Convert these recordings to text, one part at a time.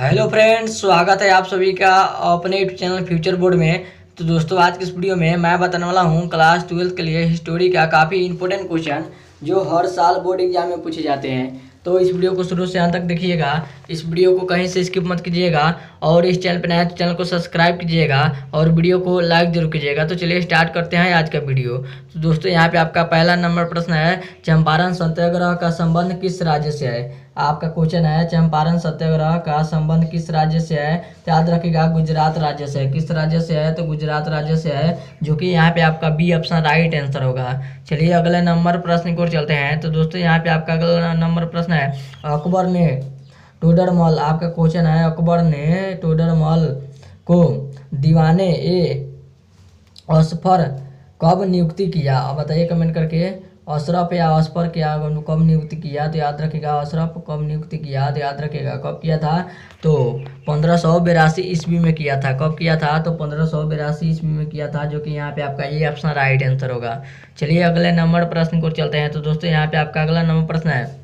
Hello friends, स्वागत है आप सभी का अपने यूट्यूब चैनल फ्यूचर बोर्ड में। तो दोस्तों, आज की इस वीडियो में मैं बताने वाला हूं क्लास 12 के लिए हिस्टोरी का काफ़ी इंपॉर्टेंट क्वेश्चन जो हर साल बोर्ड एग्जाम में पूछे जाते हैं। तो इस वीडियो को शुरू से अंत तक देखिएगा, इस वीडियो को कहीं से स्किप मत कीजिएगा और इस चैनल पर नया तो चैनल को सब्सक्राइब कीजिएगा और वीडियो को लाइक जरूर कीजिएगा। तो चलिए स्टार्ट करते हैं आज का वीडियो। तो दोस्तों, यहाँ पे आपका पहला नंबर प्रश्न है, चंपारण सत्याग्रह का संबंध किस राज्य से है। आपका क्वेश्चन है, चंपारण सत्याग्रह का संबंध किस राज्य से है। तो याद रखिएगा, गुजरात राज्य से है। किस राज्य से है, तो गुजरात राज्य से है, जो कि यहाँ पे आपका बी ऑप्शन राइट आंसर होगा। चलिए अगले नंबर प्रश्न की ओर चलते हैं। तो दोस्तों, यहाँ पे आपका अगला नंबर प्रश्न है, अकबर ने टोडरमल, आपका क्वेश्चन है, अकबर ने टोडरमल को दीवाने ए असफर कब नियुक्ति किया। अब बताइए कमेंट करके, अशरफ या असफर क्या कब नियुक्ति किया। तो याद रखिएगा, अशरफ कब नियुक्ति किया, तो याद रखिएगा कब किया था, तो 1582 ईस्वी में किया था। कब किया था, तो 1582 ईस्वी में किया था, जो कि यहाँ पे आपका ये ऑप्शन राइट आंसर होगा। चलिए अगले नंबर प्रश्न को चलते हैं। तो दोस्तों, यहाँ पे आपका अगला नंबर प्रश्न है,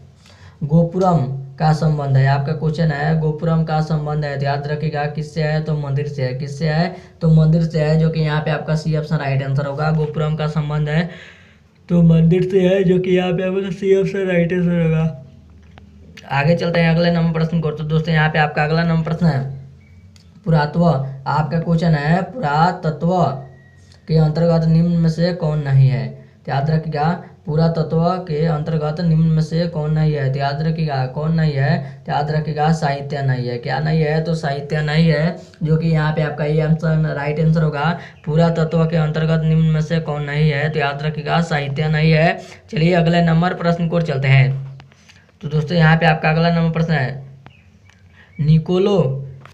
गोपुरम का संबंध है। आपका क्वेश्चन है, गोपुरम का संबंध है, तो याद रखिएगा किससे है, तो मंदिर से है। किससे है, तो मंदिर से है, जो कि यहाँ पे आपका सी ऑप्शन राइट आंसर होगा। गोपुरम का संबंध है तो मंदिर से है, जो कि यहाँ पे आपका सी ऑप्शन राइट आंसर होगा। आगे चलते हैं अगले नंबर प्रश्न को। तो दोस्तों, यहाँ पे आपका अगला नंबर प्रश्न है, पुरातत्व। आपका क्वेश्चन है, पुरातत्व के अंतर्गत निम्न में से कौन नहीं है। तो याद रखिएगा, पुरातत्व के अंतर्गत निम्न में से कौन नहीं है। तो याद रखिएगा कौन नहीं है, तो याद रखिएगा साहित्य नहीं है। क्या नहीं है, तो साहित्य नहीं है, जो कि यहाँ पे आपका ये आंसर राइट आंसर होगा। पुरातत्व के अंतर्गत निम्न में से कौन नहीं है, तो याद रखिएगा साहित्य नहीं है। चलिए अगले नंबर प्रश्न को चलते हैं। तो दोस्तों, यहाँ पे आपका अगला नंबर प्रश्न है, निकोलो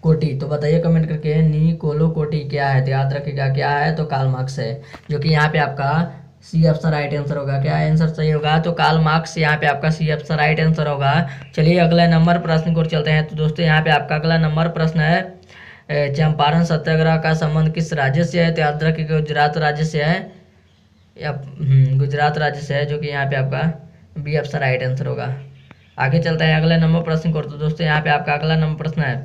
कोटी। तो बताइए कमेंट करके, निकोलो कोटी क्या है। तो याद रखिएगा क्या है, तो कार्ल मार्क्स है, जो कि यहाँ पे आपका सी ऑप्शन राइट आंसर होगा। क्या आंसर सही होगा, तो कार्ल मार्क्स यहाँ पे आपका सी ऑप्शन राइट आंसर होगा। चलिए अगले नंबर प्रश्न को चलते हैं। तो दोस्तों, यहाँ पे आपका अगला नंबर प्रश्न है, चंपारण सत्याग्रह का संबंध किस राज्य से है। तो याद रखिएगा गुजरात राज्य से है, या गुजरात राज्य से है, जो कि यहाँ पे आपका बी ऑप्शन राइट आंसर होगा। आगे चलते हैं अगले नंबर प्रश्न को। तो दोस्तों, यहाँ पे आपका अगला नंबर प्रश्न है,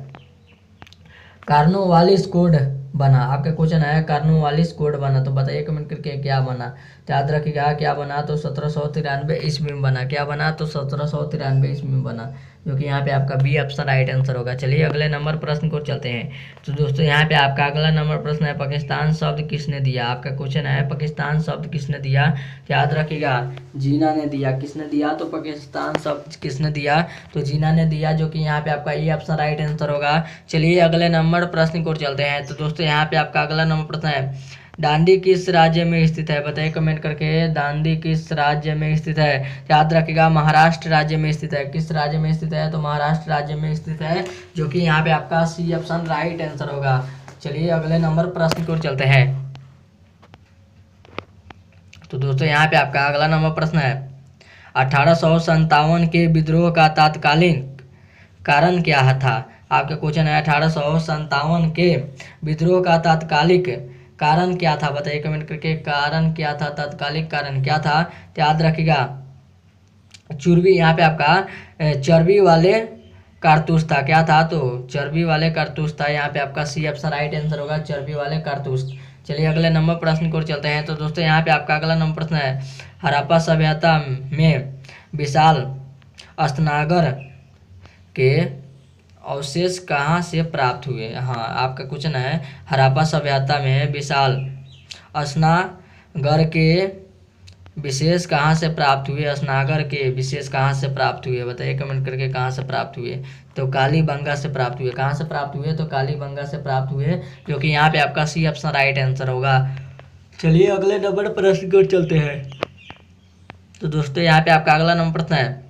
कार्नोवालिस कोड बना। आपका क्वेश्चन है, कार्नोवालिस कोड बना। तो बताइए कमेंट करके क्या बना। तो याद रखिएगा क्या बना, तो 1793 ईस्वी में बना। क्या बना, तो 1793 ईस्वी में बना, जो कि यहाँ पे आपका बी ऑप्शन राइट आंसर होगा। चलिए अगले नंबर प्रश्न को चलते हैं। तो दोस्तों, यहाँ पे आपका अगला नंबर प्रश्न है, पाकिस्तान शब्द किसने दिया। आपका क्वेश्चन है, पाकिस्तान शब्द किसने दिया। तो याद रखिएगा जीना ने दिया। किसने दिया, तो पाकिस्तान शब्द किसने दिया, तो जीना ने दिया, जो कि यहाँ पे आपका ये ऑप्शन राइट आंसर होगा। चलिए अगले नंबर प्रश्न को चलते हैं। तो दोस्तों, यहाँ पे आपका अगला नंबर प्रश्न है, दांडी किस राज्य में स्थित है। बताइए कमेंट करके, दांडी किस राज्य में स्थित है। याद रखिएगा महाराष्ट्र राज्य में स्थित है। किस राज्य में स्थित है, तो महाराष्ट्र राज्य में स्थित है, जो कि यहाँ पे आपका सी ऑप्शन राइट आंसर होगा। चलिए अगले नंबर प्रश्न की ओर चलते हैं। तो दोस्तों, यहाँ पे आपका अगला नंबर प्रश्न है, 1857 के विद्रोह का तात्कालिक कारण क्या था। आपका क्वेश्चन है, 1857 के विद्रोह का तात्कालिक कारण क्या था। बताइए कमेंट करके, कारण क्या था, तात्कालिक कारण क्या था। तो याद रखिएगा चर्बी, यहाँ पे आपका चर्बी वाले कारतूस था। क्या था, तो चर्बी वाले कारतूस था। यहाँ पे आपका सी ऑप्शन राइट आंसर होगा, चर्बी वाले कारतूस। चलिए अगले नंबर प्रश्न को चलते हैं। तो दोस्तों, यहाँ पे आपका अगला नंबर प्रश्न है, हड़प्पा सभ्यता में विशाल स्नानघर के अवशेष कहाँ से प्राप्त हुए। हाँ, आपका क्वेश्चन है, हड़प्पा सभ्यता में विशाल स्नानघर के विशेष कहाँ से प्राप्त हुए। स्नानघर के विशेष कहाँ से प्राप्त हुए, बताइए कमेंट करके कहाँ से प्राप्त हुए। तो कालीबंगा से प्राप्त हुए। कहाँ से प्राप्त हुए, तो कालीबंगा से प्राप्त हुए, जो कि यहाँ पे आपका सी ऑप्शन राइट आंसर होगा। चलिए अगले नंबर प्रश्न को चलते हैं। तो दोस्तों, यहाँ पे आपका अगला नंबर प्रश्न है,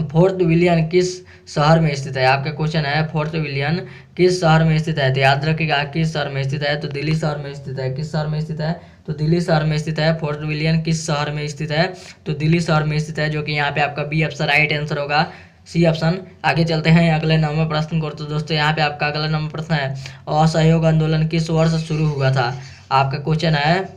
फोर्ट विलियम किस शहर में स्थित है। आपका क्वेश्चन है, फोर्ट विलियम किस शहर में स्थित है। तो याद रखिएगा किस शहर में स्थित है, तो दिल्ली शहर में स्थित है। किस शहर में स्थित है, तो दिल्ली शहर में स्थित है। फोर्ट विलियम किस शहर में स्थित है, तो दिल्ली शहर में स्थित है, जो कि यहाँ पे आपका बी ऑप्शन राइट आंसर होगा, सी ऑप्शन। आगे चलते हैं अगले नंबर प्रश्न को। तो दोस्तों, यहाँ पे आपका अगला नंबर प्रश्न है, असहयोग आंदोलन किस वर्ष शुरू हुआ था। आपका क्वेश्चन है,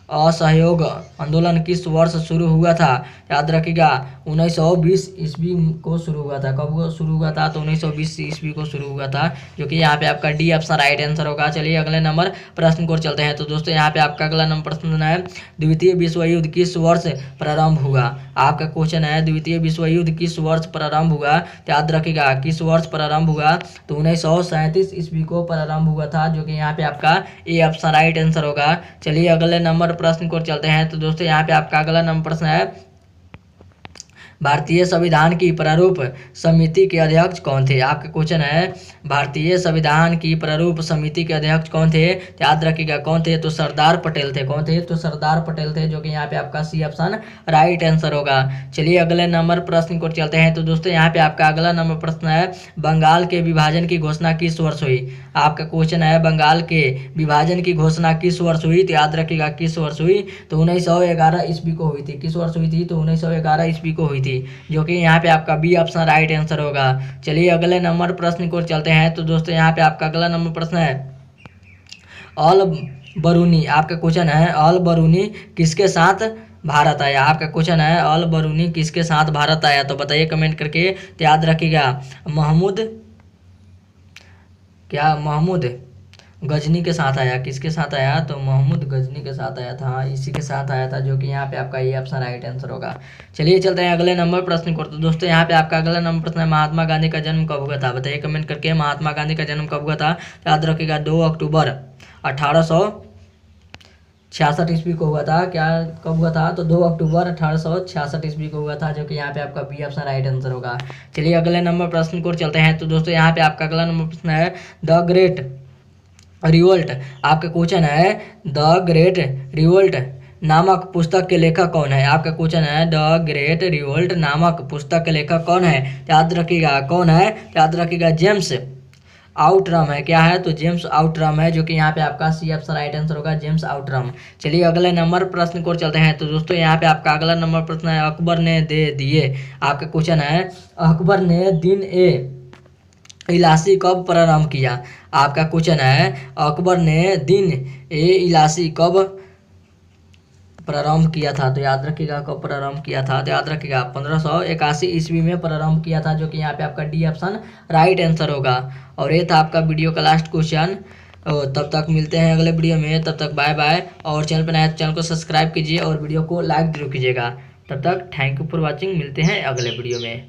असहयोग आंदोलन किस वर्ष शुरू हुआ था? याद रखिएगा 1920 ईस्वी को शुरू हुआ था। कब शुरू हुआ था? तो 1920 ईस्वी को शुरू हुआ था, जो कि यहाँ पे आपका डी ऑप्शन राइट आंसर होगा। चलिए अगले नंबर प्रश्न को चलते हैं। तो दोस्तों यहाँ पे आपका अगला नंबर प्रश्न है, द्वितीय विश्व युद्ध किस वर्ष प्रारंभ हुआ? आपका क्वेश्चन है द्वितीय विश्व युद्ध किस वर्ष प्रारंभ हुआ? तो याद रखिएगा किस वर्ष प्रारंभ हुआ? तो 1937 ईस्वी को प्रारंभ हुआ था, जो कि यहाँ पे आपका ए ऑप्शन राइट आंसर होगा। चलिए अगले नंबर प्रश्न को चलते हैं। तो दोस्तों यहाँ पे आपका अगला नंबर प्रश्न है, भारतीय संविधान की प्रारूप समिति के अध्यक्ष कौन थे? आपका क्वेश्चन है भारतीय संविधान की प्रारूप समिति के अध्यक्ष कौन थे? याद रखिएगा कौन थे? तो सरदार पटेल थे। कौन थे? तो सरदार पटेल थे, जो कि यहाँ पे आपका सी ऑप्शन राइट आंसर होगा। चलिए अगले नंबर प्रश्न को चलते हैं। तो दोस्तों यहाँ पे आपका अगला नंबर प्रश्न है, बंगाल के विभाजन की घोषणा किस वर्ष हुई? आपका क्वेश्चन है बंगाल के विभाजन की घोषणा किस वर्ष हुई? तो याद रखिएगा किस वर्ष हुई? तो 1911 ईस्वी को हुई थी। किस वर्ष हुई थी? तो 1911 ईस्वी को हुई थी, जो कि यहाँ पे आपका बी ऑप्शन राइट आंसर होगा। चलिए अगले नंबर प्रश्न को चलते हैं। तो दोस्तों यहाँ पे आपका अगला नंबर प्रश्न है, अल बरूनी। आपका क्वेश्चन है अल बरूनी किसके साथ भारत आया? आपका क्वेश्चन है अल बरूनी किसके साथ भारत आया? तो बताइए कमेंट करके। तो याद रखिएगा महमूद गजनी के साथ आया। किसके साथ आया? तो महमूद गजनी के साथ आया था। इसी के साथ आया था, जो कि यहाँ पे आपका ये ऑप्शन राइट आंसर होगा। चलिए चलते हैं अगले नंबर प्रश्न को। तो दोस्तों यहाँ पे आपका अगला नंबर प्रश्न है, महात्मा गांधी का जन्म कब हुआ था? बताइए कमेंट करके महात्मा गांधी का जन्म कब हुआ था? याद रखिएगा 2 अक्टूबर 1866 ईस्वी को हुआ था। क्या कब हुआ था? तो 2 अक्टूबर 1866 ईस्वी को हुआ था, जो कि यहाँ पे आपका बी ऑप्शन राइट आंसर होगा। चलिए अगले नंबर प्रश्न को चलते हैं। तो दोस्तों यहाँ पे आपका अगला नंबर प्रश्न है, द ग्रेट रिवोल्ट। आपका क्वेश्चन है द ग्रेट रिवोल्ट नामक पुस्तक के लेखक कौन है? आपका क्वेश्चन है द ग्रेट रिवोल्ट नामक पुस्तक के लेखक कौन है? याद रखिएगा कौन है? याद रखिएगा जेम्स आउटरम है। क्या है? तो जेम्स आउटरम है, जो कि यहाँ पे आपका सी ऑप्शन राइट आंसर होगा, जेम्स आउटरम। चलिए अगले नंबर प्रश्न को चलते हैं। तो दोस्तों यहाँ पे आपका अगला नंबर प्रश्न है, अकबर ने दे दिए। आपका क्वेश्चन है अकबर ने दिन ए इलासी कब प्रारंभ किया? आपका क्वेश्चन है अकबर ने दिन ए इलासी कब प्रारंभ किया था? तो याद रखिएगा कब प्रारंभ किया था? तो याद रखिएगा 1581 ईस्वी में प्रारंभ किया था, जो कि यहाँ पे आपका डी ऑप्शन राइट आंसर होगा। और ये था आपका वीडियो का लास्ट क्वेश्चन। तब तक मिलते हैं अगले वीडियो में, तब तक बाय बाय। और चैनल पर नया तो चैनल को सब्सक्राइब कीजिए और वीडियो को लाइक जरूर कीजिएगा। तब तक थैंक यू फॉर वॉचिंग। मिलते हैं अगले वीडियो में।